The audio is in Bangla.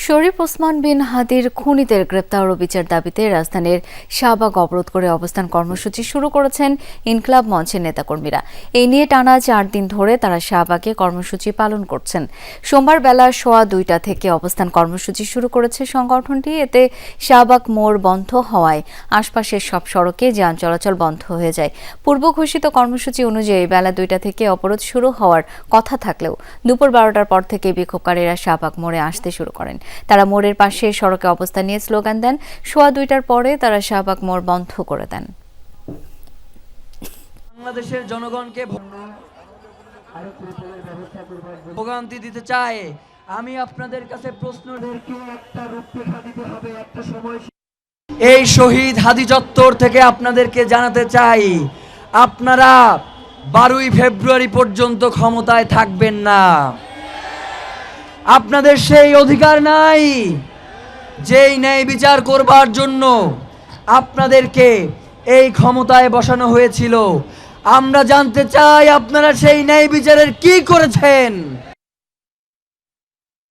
শরীফ ওসমান বিন হাদির খুনিদের গ্রেপ্তার ও বিচার দাবিতে রাজধানীর শাহবাগ অবরোধ করে অবস্থান কর্মসূচি শুরু করেছেন ইনকলাব মঞ্চের নেতাকর্মীরা। এই নিয়ে টানা 4 দিন ধরে তারা শাহবাগে কর্মসূচি পালন করছেন। সোমবার বেলা 2:15 থেকে অবস্থান কর্মসূচি শুরু করেছে সংগঠনটি। এতে শাহবাগ মোড় বন্ধ হওয়ায় আশপাশের সব সড়কে যান চলাচল বন্ধ হয়ে যায়। পূর্ব ঘোষিত কর্মসূচি অনুযায়ী বেলা 2টা থেকে অবরোধ শুরু হওয়ার কথা থাকলেও দুপুর 12টার পর থেকে বিক্ষোভকারীরা শাহবাগ মোড়ে আসতে শুরু করেন। তারা মোড়ের পাশে সড়কে অবস্থান নিয়ে স্লোগান দেন। 2:15টার পরে তারা শাহবাগ মোড় বন্ধ করে দেন। বাংলাদেশের জনগণকে ভোগান্তি দিতে চায়। আমি আপনাদের কাছে প্রশ্ন, এই শহীদ হাদি চত্বর থেকে আপনাদেরকে জানাতে চাই, আপনারা 12ই ফেব্রুয়ারি পর্যন্ত ক্ষমতায় থাকবেন না। আপনাদের সেই অধিকার নাই যেই ন্যায় বিচার করবার জন্য আপনাদেরকে এই ক্ষমতায় বসানো হয়েছিল। আমরা জানতে চাই আপনারা সেই ন্যায় বিচারের কি করেছেন।